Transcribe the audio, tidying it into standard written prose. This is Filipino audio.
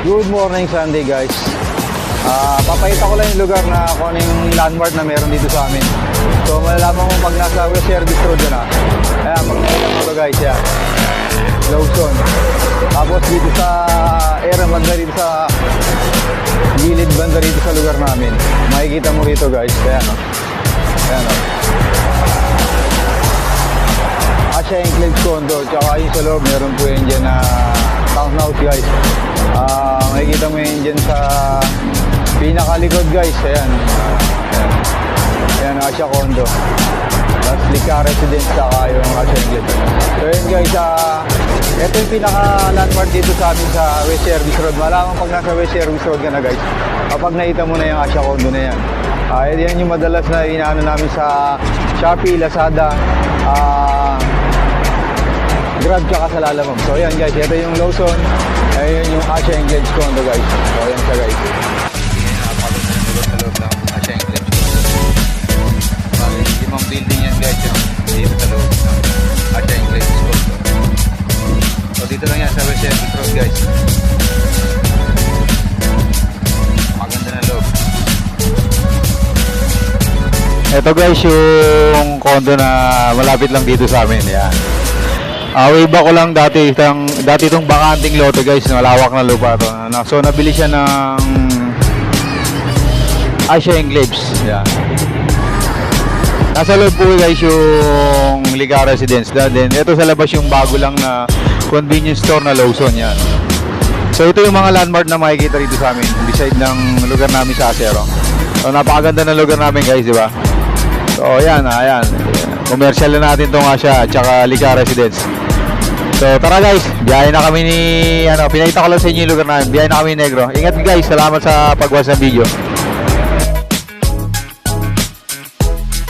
Good morning Sunday guys. Papakita ko lang yung lugar na kung ano yung landmark na meron dito sa amin. So malalaman mo pag nasa West Service Road na. Ayan, pagkakita mo ito guys, yan. Lawson. Tapos dito sa area banda dito sa gilid banda dito sa lugar namin. Makikita mo rito guys. Ayan o. Ayan o. Asya Enclave Condo. Tsaka yung sa loob meron po yun dyan na townhouse guys. Makikita mo yun dyan sa pinakalikod guys. Ayan. Ayan. Ayan, Asya Condo. Tapos Lika Residence saka yung Asya Enclave. So yun guys, ito yung pinaka-landmark dito sa amin sa West Service Road. Malaman pag nasa West Service Road ka na guys, kapag nakita mo na yung Asya Condo na yan. Yan yung madalas na inaano namin sa Shopee, Lazada, Grab tsaka sa Lalamove. So yan guys, ito yung Lawson. Ayun yung Asya Enclave Condo guys. So yan siya guys. Sa loob ng Asya Enclave Condo. Limang building yan guys, yung dito sa loob ng Asya Enclave Condo. So dito lang yan sa West Service Road guys. Maganda na loob. Ito guys yung condo na malapit lang dito sa amin. Yan. Way back ko lang dati itong bakanting lote guys, malawak na lupa to. So nabili siya ng Asya Enclaves. Yan. Nasa loob po guys yung Lika Residence. Then ito sa labas yung bago lang na convenience store na Lawson. Yan. So ito yung mga landmark na makikita dito sa amin beside ng lugar namin sa Acero. So napakaganda ng lugar namin guys, di ba? So ayan, ayan. Commercial na natin tong Asya at saka Lika Residence. So tara guys, biyahe na kami ni pinakita ko lang sa inyo yung lugar namin. Biyahe na kami ni Negro. Ingat guys, salamat sa pag-watch ng video.